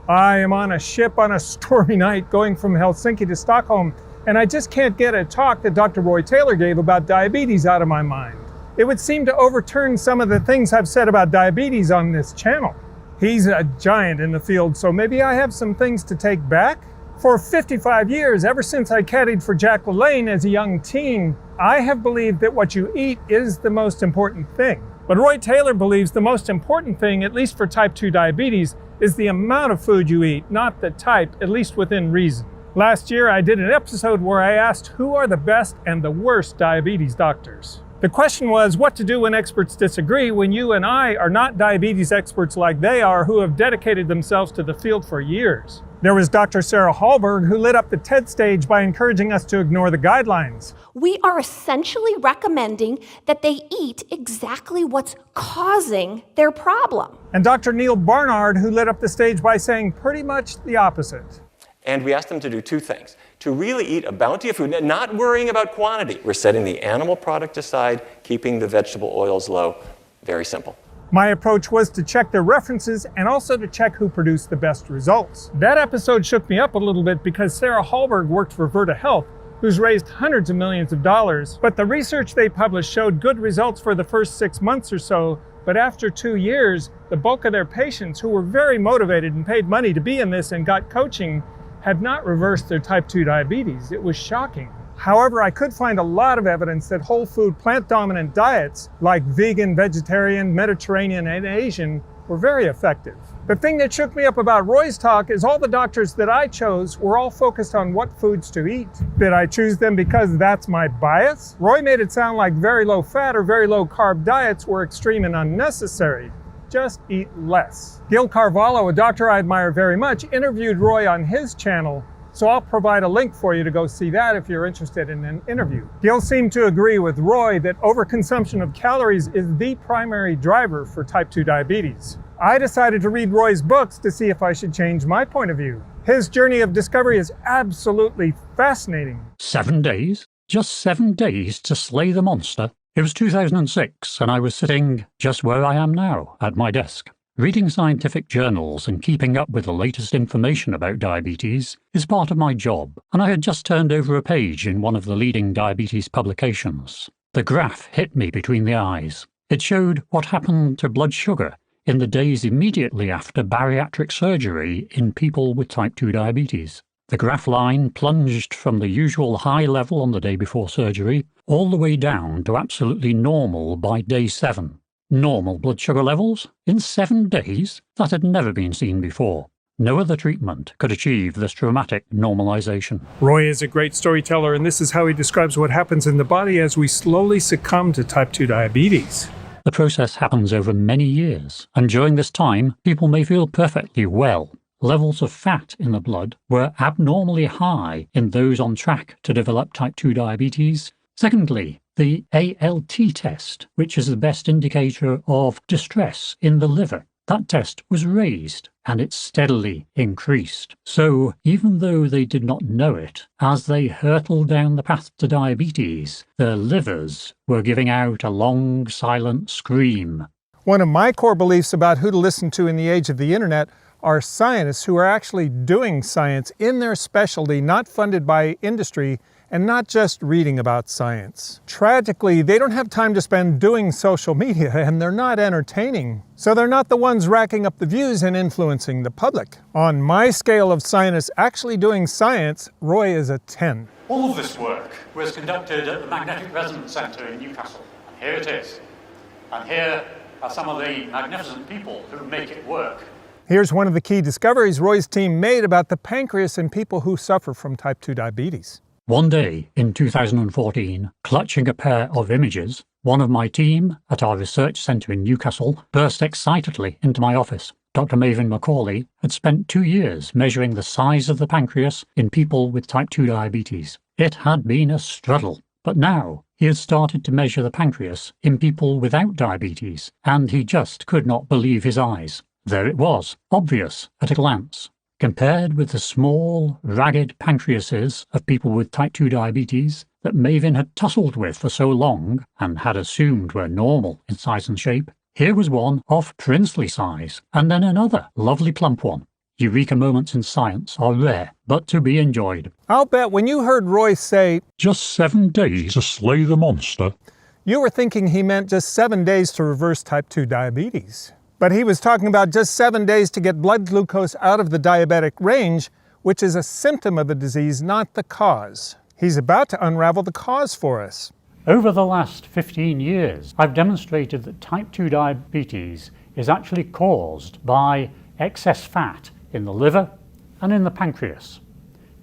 I am on a ship on a stormy night going from Helsinki to Stockholm, and I just can't get a talk that Dr. Roye Taylora gave about diabetes out of my mind. It would seem to overturn some of the things I've said about diabetes on this channel. He's a giant in the field, so maybe I have some things to take back? For 55 years, ever since I caddied for Jack LaLanne as a young teen, I have believed that what you eat is the most important thing. But Roye Taylora believes the most important thing, at least for type 2 diabetes, is the amount of food you eat, not the type, at least within reason. Last year, I did an episode where I asked who are the best and the worst diabetes doctors. The question was what to do when experts disagree, when you and I are not diabetes experts like they are, who have dedicated themselves to the field for years. There was Dr. Sarah Hallberg, who lit up the TED stage by encouraging us to ignore the guidelines. We are essentially recommending that they eat exactly what's causing their problem. And Dr. Neil Barnard, who lit up the stage by saying pretty much the opposite. And we asked them to do two things. To really eat a bounty of food, not worrying about quantity. We're setting the animal product aside, keeping the vegetable oils low. Very simple. My approach was to check their references and also to check who produced the best results. That episode shook me up a little bit because Sarah Hallberg worked for Virta Health, who's raised hundreds of millions of dollars. But the research they published showed good results for the first 6 months or so. But after 2 years, the bulk of their patients, who were very motivated and paid money to be in this and got coaching, had not reversed their type 2 diabetes. It was shocking. However, I could find a lot of evidence that whole food, plant-dominant diets, like vegan, vegetarian, Mediterranean, and Asian, were very effective. The thing that shook me up about Roy's talk is all the doctors that I chose were all focused on what foods to eat. Did I choose them because that's my bias? Roye made it sound like very low fat or very low carb diets were extreme and unnecessary. Just eat less. Gil Carvalho, a doctor I admire very much, interviewed Roye on his channel, so I'll provide a link for you to go see that if you're interested in an interview. Gil seemed to agree with Roye that overconsumption of calories is the primary driver for type 2 diabetes. I decided to read Roye's books to see if I should change my point of view. His journey of discovery is absolutely fascinating. 7 days? Just 7 days to slay the monster? It was 2006, and I was sitting just where I am now, at my desk. Reading scientific journals and keeping up with the latest information about diabetes is part of my job, and I had just turned over a page in one of the leading diabetes publications. The graph hit me between the eyes. It showed what happened to blood sugar in the days immediately after bariatric surgery in people with type 2 diabetes. The graph line plunged from the usual high level on the day before surgery all the way down to absolutely normal by day 7. Normal blood sugar levels in 7 days? That had never been seen before. No other treatment could achieve this dramatic normalization. Roye is a great storyteller, and this is how he describes what happens in the body as we slowly succumb to type 2 diabetes. The process happens over many years, and during this time, people may feel perfectly well. Levels of fat in the blood were abnormally high in those on track to develop type 2 diabetes. Secondly, the ALT test, which is the best indicator of distress in the liver, that test was raised and it steadily increased. So even though they did not know it, as they hurtled down the path to diabetes, their livers were giving out a long, silent scream. One of my core beliefs about who to listen to in the age of the internet are scientists who are actually doing science in their specialty, not funded by industry, and not just reading about science. Tragically, they don't have time to spend doing social media, and they're not entertaining. So they're not the ones racking up the views and influencing the public. On my scale of scientists actually doing science, Roye is a 10. All of this work was conducted at the Magnetic Resonance Centre in Newcastle. And here it is. And here are some of the magnificent people who make it work. Here's one of the key discoveries Roye's team made about the pancreas in people who suffer from type 2 diabetes. One day in 2014, clutching a pair of images, one of my team at our research centre in Newcastle burst excitedly into my office. Dr. Maven Macaulay had spent 2 years measuring the size of the pancreas in people with type 2 diabetes. It had been a struggle, but now he had started to measure the pancreas in people without diabetes, and he just could not believe his eyes. There it was, obvious at a glance. Compared with the small, ragged pancreases of people with type 2 diabetes that Maven had tussled with for so long and had assumed were normal in size and shape, here was one of princely size, and then another lovely plump one. Eureka moments in science are rare, but to be enjoyed. I'll bet when you heard Roye say, Just 7 days to slay the monster, you were thinking he meant just 7 days to reverse type 2 diabetes. But he was talking about just 7 days to get blood glucose out of the diabetic range, which is a symptom of the disease, not the cause. He's about to unravel the cause for us. over the last 15 years, I've demonstrated that type 2 diabetes is actually caused by excess fat in the liver and in the pancreas.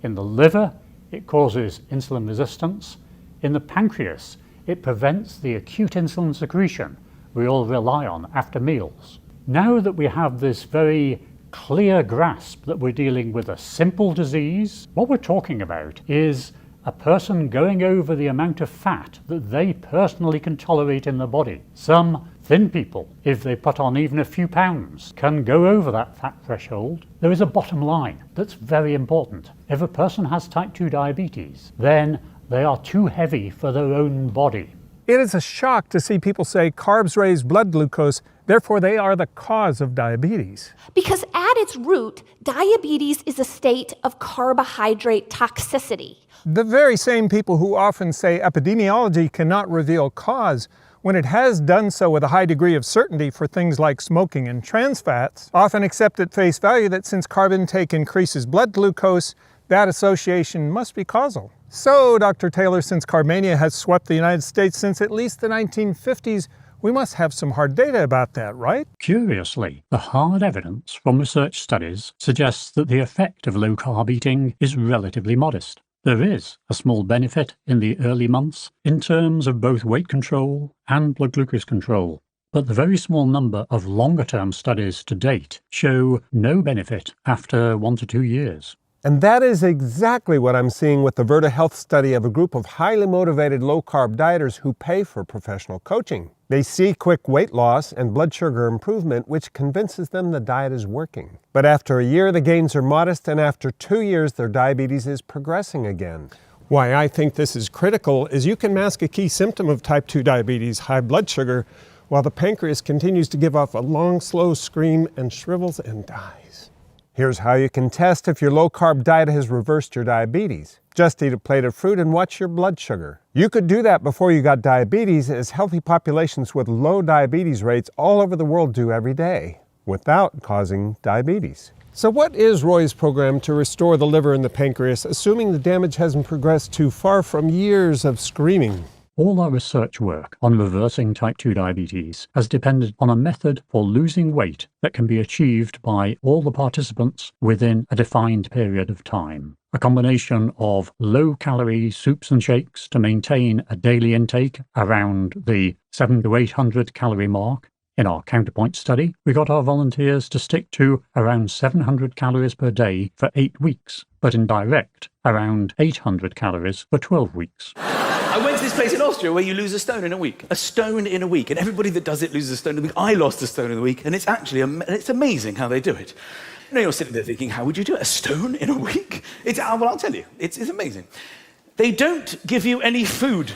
In the liver, it causes insulin resistance. In the pancreas, it prevents the acute insulin secretion we all rely on after meals. Now that we have this very clear grasp that we're dealing with a simple disease, what we're talking about is a person going over the amount of fat that they personally can tolerate in their body. Some thin people, if they put on even a few pounds, can go over that fat threshold. There is a bottom line that's very important. If a person has type 2 diabetes, then they are too heavy for their own body. It is a shock to see people say carbs raise blood glucose, therefore they are the cause of diabetes. Because at its root, diabetes is a state of carbohydrate toxicity. The very same people who often say epidemiology cannot reveal cause, when it has done so with a high degree of certainty for things like smoking and trans fats, often accept at face value that since carb intake increases blood glucose, that association must be causal. So, Dr. Taylor, since carb mania has swept the United States since at least the 1950s, we must have some hard data about that, right? Curiously, the hard evidence from research studies suggests that the effect of low-carb eating is relatively modest. There is a small benefit in the early months in terms of both weight control and blood glucose control, but the very small number of longer-term studies to date show no benefit after 1 to 2 years. And that is exactly what I'm seeing with the Virta Health study of a group of highly motivated low-carb dieters who pay for professional coaching. They see quick weight loss and blood sugar improvement, which convinces them the diet is working. But after a year, the gains are modest, and after 2 years, their diabetes is progressing again. Why I think this is critical is you can mask a key symptom of type 2 diabetes, high blood sugar, while the pancreas continues to give off a long, slow scream and shrivels and dies. Here's how you can test if your low-carb diet has reversed your diabetes. Just eat a plate of fruit and watch your blood sugar. You could do that before you got diabetes, as healthy populations with low diabetes rates all over the world do every day, without causing diabetes. So what is Roye's program to restore the liver and the pancreas, assuming the damage hasn't progressed too far from years of screaming? All our research work on reversing type 2 diabetes has depended on a method for losing weight that can be achieved by all the participants within a defined period of time. A combination of low-calorie soups and shakes to maintain a daily intake around the 700 to 800 calorie mark. In our counterpoint study, we got our volunteers to stick to around 700 calories per day for 8 weeks, but in direct, around 800 calories for 12 weeks. I went to this place in Austria where you lose a stone in a week. A stone in a week. And everybody that does it loses a stone in a week. I lost a stone in a week, and it's actually it's amazing how they do it. You know, you're sitting there thinking, how would you do it? A stone in a week? Well, I'll tell you, it's amazing. They don't give you any food.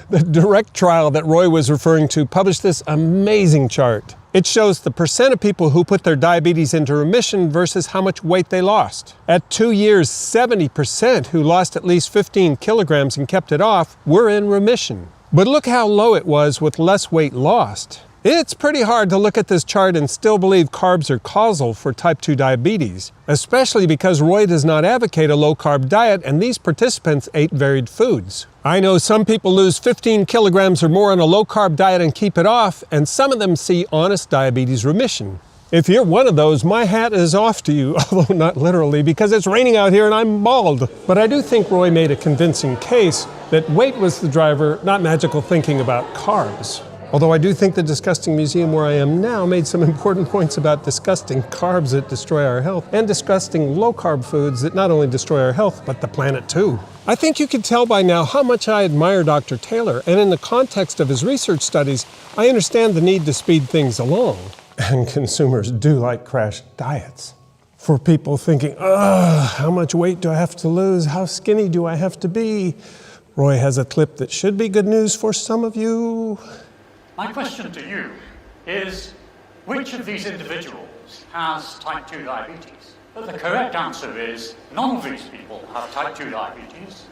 The direct trial that Roye was referring to published this amazing chart. It shows the percent of people who put their diabetes into remission versus how much weight they lost. At 2 years, 70% who lost at least 15 kilograms and kept it off were in remission. But look how low it was with less weight lost. It's pretty hard to look at this chart and still believe carbs are causal for type 2 diabetes, especially because Roye does not advocate a low-carb diet and these participants ate varied foods. I know some people lose 15 kilograms or more on a low-carb diet and keep it off, and some of them see honest diabetes remission. If you're one of those, my hat is off to you, although not literally, because it's raining out here and I'm bald. But I do think Roye made a convincing case that weight was the driver, not magical thinking about carbs. Although I do think the Disgusting Museum where I am now made some important points about disgusting carbs that destroy our health and disgusting low-carb foods that not only destroy our health, but the planet too. I think you can tell by now how much I admire Dr. Taylor, and in the context of his research studies, I understand the need to speed things along. And consumers do like crash diets. For people thinking, how much weight do I have to lose? How skinny do I have to be? Roye has a clip that should be good news for some of you. My question to you is, which of these individuals has type 2 diabetes? But the correct answer is none of these people have type 2 diabetes,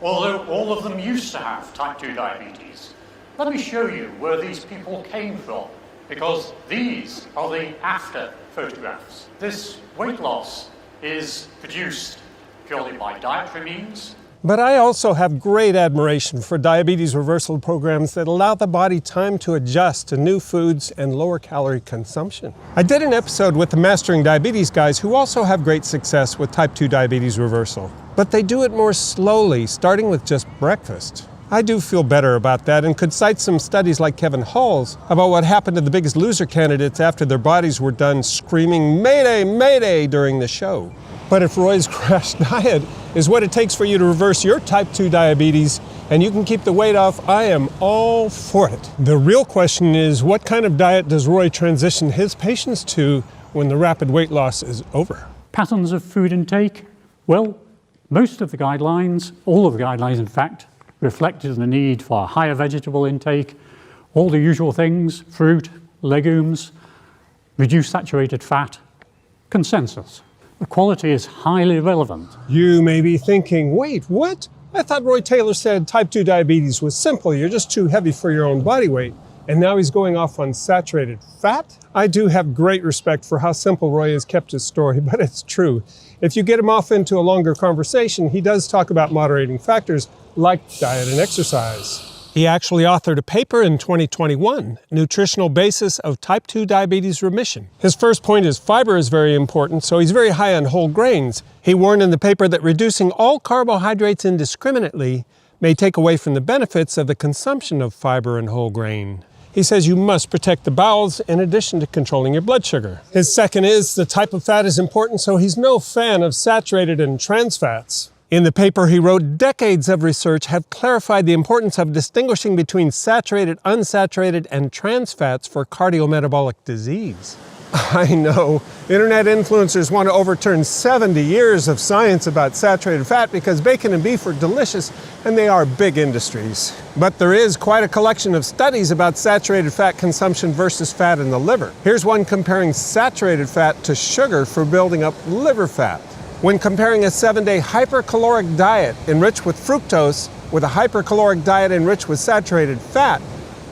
although all of them used to have type 2 diabetes. Let me show you where these people came from, because these are the after photographs. This weight loss is produced purely by dietary means. But I also have great admiration for diabetes reversal programs that allow the body time to adjust to new foods and lower calorie consumption. I did an episode with the Mastering Diabetes guys who also have great success with type 2 diabetes reversal. But they do it more slowly, starting with just breakfast. I do feel better about that and could cite some studies like Kevin Hall's about what happened to the Biggest Loser candidates after their bodies were done screaming "Mayday, Mayday" during the show. But if Roye's crash diet is what it takes for you to reverse your type 2 diabetes and you can keep the weight off, I am all for it. The real question is, what kind of diet does Roye transition his patients to when the rapid weight loss is over? Patterns of food intake? Well, most of the guidelines, all of the guidelines in fact, reflected the need for higher vegetable intake, all the usual things, fruit, legumes, reduced saturated fat, consensus. The quality is highly relevant. You may be thinking, wait, what? I thought Roye Taylor said type 2 diabetes was simple, you're just too heavy for your own body weight. And now he's going off on saturated fat? I do have great respect for how simple Roye has kept his story, but it's true. If you get him off into a longer conversation, he does talk about moderating factors like diet and exercise. He actually authored a paper in 2021, Nutritional Basis of Type 2 Diabetes Remission. His first point is fiber is very important, so he's very high on whole grains. He warned in the paper that reducing all carbohydrates indiscriminately may take away from the benefits of the consumption of fiber and whole grain. He says you must protect the bowels in addition to controlling your blood sugar. His second is the type of fat is important, so he's no fan of saturated and trans fats. In the paper he wrote, decades of research have clarified the importance of distinguishing between saturated, unsaturated, and trans fats for cardiometabolic disease. I know, internet influencers want to overturn 70 years of science about saturated fat because bacon and beef are delicious and they are big industries. But there is quite a collection of studies about saturated fat consumption versus fat in the liver. Here's one comparing saturated fat to sugar for building up liver fat. When comparing a 7-day hypercaloric diet enriched with fructose with a hypercaloric diet enriched with saturated fat,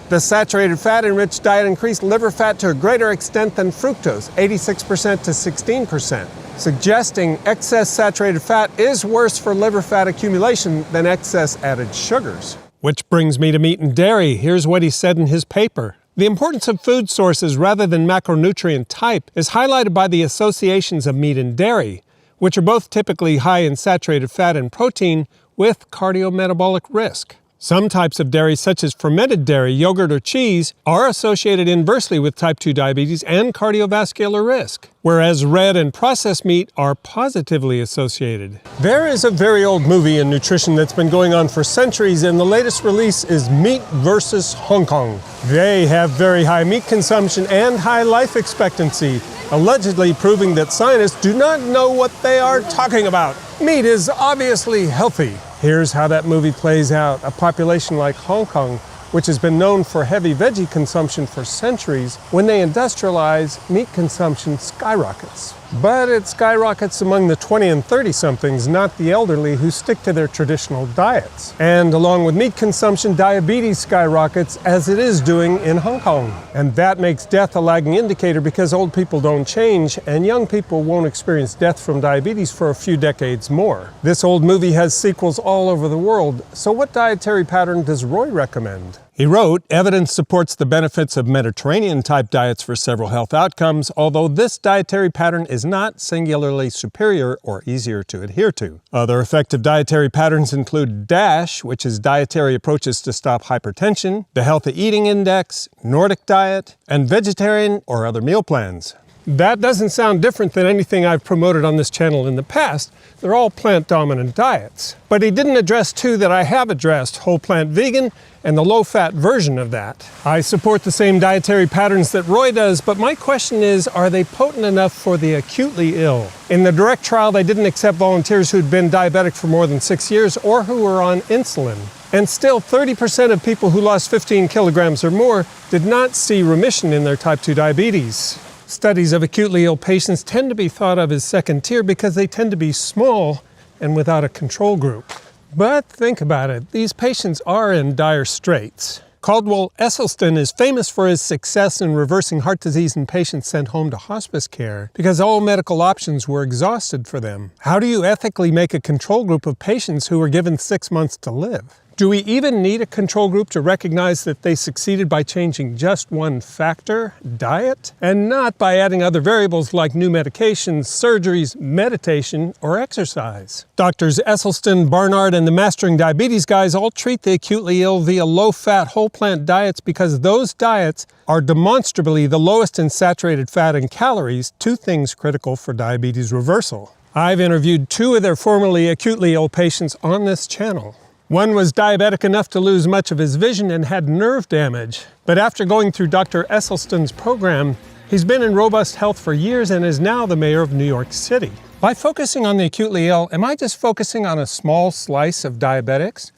the saturated fat-enriched diet increased liver fat to a greater extent than fructose, 86% to 16%, suggesting excess saturated fat is worse for liver fat accumulation than excess added sugars. Which brings me to meat and dairy. Here's what he said in his paper. The importance of food sources rather than macronutrient type is highlighted by the associations of meat and dairy, which are both typically high in saturated fat and protein with cardiometabolic risk. Some types of dairy, such as fermented dairy, yogurt, or cheese, are associated inversely with type 2 diabetes and cardiovascular risk, whereas red and processed meat are positively associated. There is a very old movie in nutrition that's been going on for centuries, and the latest release is Meat versus Hong Kong. They have very high meat consumption and high life expectancy, allegedly proving that scientists do not know what they are talking about. Meat is obviously healthy. Here's how that movie plays out. A population like Hong Kong, which has been known for heavy veggie consumption for centuries, when they industrialize, meat consumption skyrockets. But it skyrockets among the 20 and 30-somethings, not the elderly who stick to their traditional diets. And along with meat consumption, diabetes skyrockets, as it is doing in Hong Kong. And that makes death a lagging indicator because old people don't change, and young people won't experience death from diabetes for a few decades more. This old movie has sequels all over the world, so what dietary pattern does Roye recommend? He wrote, evidence supports the benefits of Mediterranean-type diets for several health outcomes, although this dietary pattern is not singularly superior or easier to adhere to. Other effective dietary patterns include DASH, which is Dietary Approaches to Stop Hypertension, the Healthy Eating Index, Nordic Diet, and vegetarian or other meal plans. That doesn't sound different than anything I've promoted on this channel in the past. They're all plant-dominant diets. But he didn't address two that I have addressed, whole plant vegan and the low-fat version of that. I support the same dietary patterns that Roye does, but my question is, are they potent enough for the acutely ill? In the direct trial, they didn't accept volunteers who'd been diabetic for more than 6 years or who were on insulin. And still, 30% of people who lost 15 kilograms or more did not see remission in their type 2 diabetes. Studies of acutely ill patients tend to be thought of as second tier because they tend to be small and without a control group. But think about it, these patients are in dire straits. Caldwell Esselstyn is famous for his success in reversing heart disease in patients sent home to hospice care because all medical options were exhausted for them. How do you ethically make a control group of patients who were given 6 months to live? Do we even need a control group to recognize that they succeeded by changing just one factor, diet, and not by adding other variables like new medications, surgeries, meditation, or exercise? Doctors Esselstyn, Barnard, and the Mastering Diabetes guys all treat the acutely ill via low-fat, whole-plant diets because those diets are demonstrably the lowest in saturated fat and calories, two things critical for diabetes reversal. I've interviewed 2 of their formerly acutely ill patients on this channel. One was diabetic enough to lose much of his vision and had nerve damage. But after going through Dr. Esselstyn's program, he's been in robust health for years and is now the mayor of New York City. By focusing on the acutely ill, am I just focusing on a small slice of diabetics?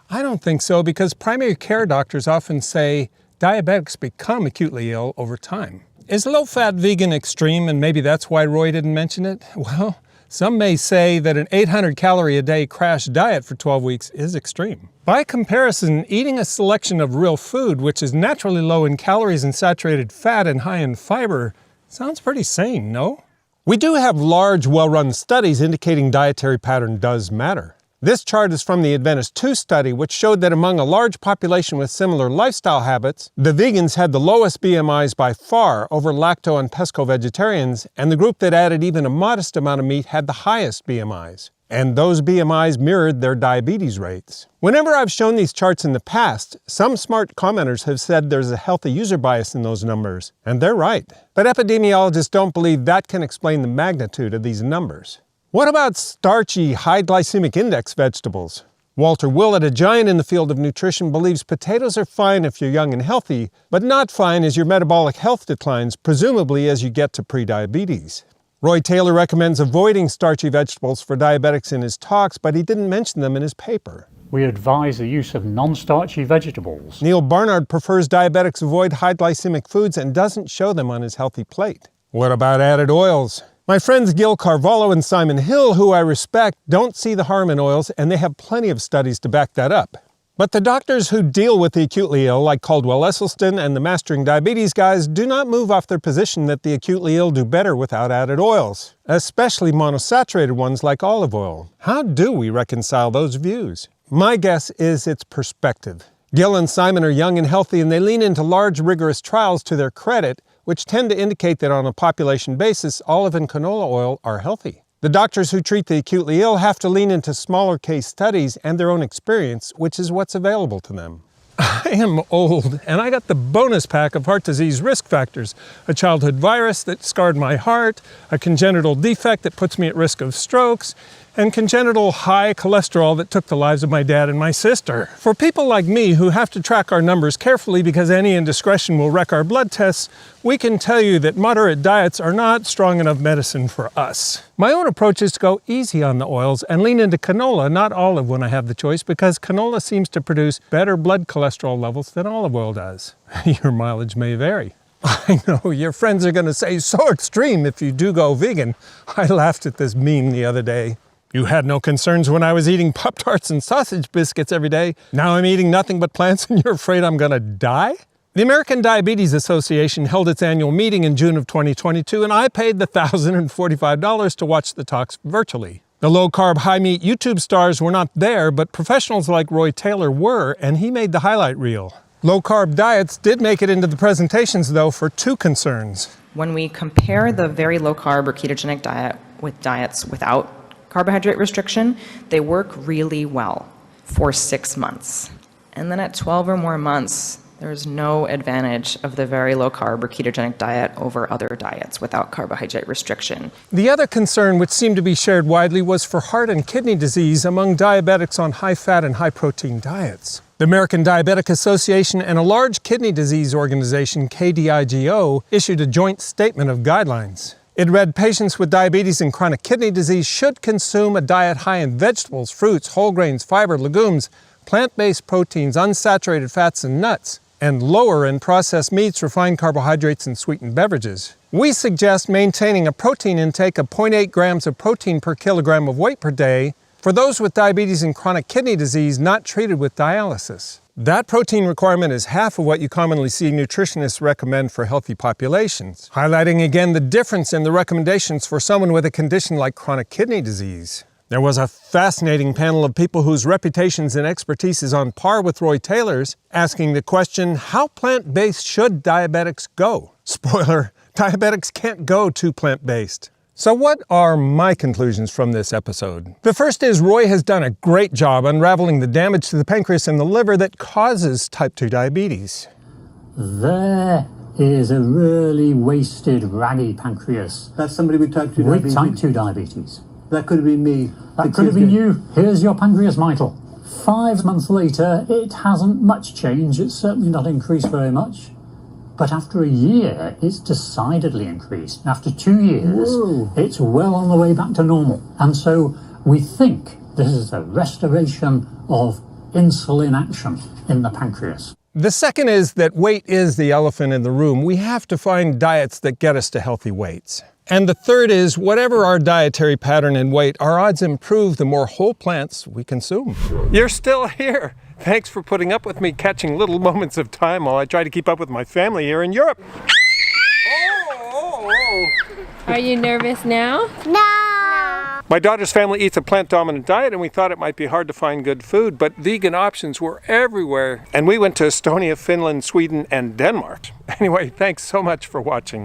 I don't think so, because primary care doctors often say diabetics become acutely ill over time. Is low-fat vegan extreme, and maybe that's why Roye didn't mention it? Well, some may say that an 800-calorie-a-day crash diet for 12 weeks is extreme. By comparison, eating a selection of real food, which is naturally low in calories and saturated fat and high in fiber, sounds pretty sane, no? We do have large, well-run studies indicating dietary pattern does matter. This chart is from the Adventist 2 study, which showed that among a large population with similar lifestyle habits, the vegans had the lowest BMIs by far over lacto and pesco-vegetarians, and the group that added even a modest amount of meat had the highest BMIs. And those BMIs mirrored their diabetes rates. Whenever I've shown these charts in the past, some smart commenters have said there's a healthy user bias in those numbers, and they're right. But epidemiologists don't believe that can explain the magnitude of these numbers. What about starchy, high glycemic index vegetables? Walter Willett, a giant in the field of nutrition, believes potatoes are fine if you're young and healthy, but not fine as your metabolic health declines, presumably as you get to prediabetes. Roye Taylor recommends avoiding starchy vegetables for diabetics in his talks, but he didn't mention them in his paper. We advise the use of non-starchy vegetables. Neil Barnard prefers diabetics avoid high glycemic foods and doesn't show them on his healthy plate. What about added oils? My friends Gil Carvalho and Simon Hill, who I respect, don't see the harm in oils, and they have plenty of studies to back that up. But the doctors who deal with the acutely ill, like Caldwell Esselstyn and the Mastering Diabetes guys, do not move off their position that the acutely ill do better without added oils, especially monosaturated ones like olive oil. How do we reconcile those views? My guess is it's perspective. Gil and Simon are young and healthy, and they lean into large, rigorous trials to their credit, which tend to indicate that on a population basis, olive and canola oil are healthy. The doctors who treat the acutely ill have to lean into smaller case studies and their own experience, which is what's available to them. I am old, and I got the bonus pack of heart disease risk factors: a childhood virus that scarred my heart, a congenital defect that puts me at risk of strokes, and congenital high cholesterol that took the lives of my dad and my sister. For people like me who have to track our numbers carefully because any indiscretion will wreck our blood tests, we can tell you that moderate diets are not strong enough medicine for us. My own approach is to go easy on the oils and lean into canola, not olive when I have the choice, because canola seems to produce better blood cholesterol levels than olive oil does. Your mileage may vary. I know, your friends are going to say, so extreme if you do go vegan. I laughed at this meme the other day. You had no concerns when I was eating Pop-Tarts and sausage biscuits every day. Now I'm eating nothing but plants and you're afraid I'm gonna die? The American Diabetes Association held its annual meeting in June of 2022, and I paid the $1,045 to watch the talks virtually. The low-carb, high-meat YouTube stars were not there, but professionals like Roye Taylor were, and he made the highlight reel. Low-carb diets did make it into the presentations, though, for 2 concerns. When we compare the very low-carb or ketogenic diet with diets without carbohydrate restriction, they work really well for 6 months. And then at 12 or more months, there's no advantage of the very low carb or ketogenic diet over other diets without carbohydrate restriction. The other concern, which seemed to be shared widely, was for heart and kidney disease among diabetics on high-fat and high-protein diets. The American Diabetic Association and a large kidney disease organization, KDIGO, issued a joint statement of guidelines. It read, patients with diabetes and chronic kidney disease should consume a diet high in vegetables, fruits, whole grains, fiber, legumes, plant-based proteins, unsaturated fats and nuts, and lower in processed meats, refined carbohydrates, and sweetened beverages. We suggest maintaining a protein intake of 0.8 grams of protein per kilogram of weight per day for those with diabetes and chronic kidney disease not treated with dialysis. That protein requirement is half of what you commonly see nutritionists recommend for healthy populations, highlighting again the difference in the recommendations for someone with a condition like chronic kidney disease. There was a fascinating panel of people whose reputations and expertise is on par with Roye Taylor's, asking the question, how plant-based should diabetics go? Spoiler, diabetics can't go too plant-based. So what are my conclusions from this episode? The first is Roye has done a great job unraveling the damage to the pancreas and the liver that causes type 2 diabetes. There is a really wasted, raggy pancreas. That's somebody with type 2 with diabetes? type 2 diabetes. That could have been me. That could have been you. Here's your pancreas, Michael. 5 months later, it hasn't much changed. It's certainly not increased very much. But after a year, it's decidedly increased. After 2 years, it's well on the way back to normal. And so we think this is a restoration of insulin action in the pancreas. The second is that weight is the elephant in the room. We have to find diets that get us to healthy weights. And the third is, whatever our dietary pattern and weight, our odds improve the more whole plants we consume. You're still here. Thanks for putting up with me catching little moments of time while I try to keep up with my family here in Europe. Are you nervous now? No. My daughter's family eats a plant-dominant diet, and we thought it might be hard to find good food, but vegan options were everywhere. And we went to Estonia, Finland, Sweden, and Denmark. Anyway, thanks so much for watching.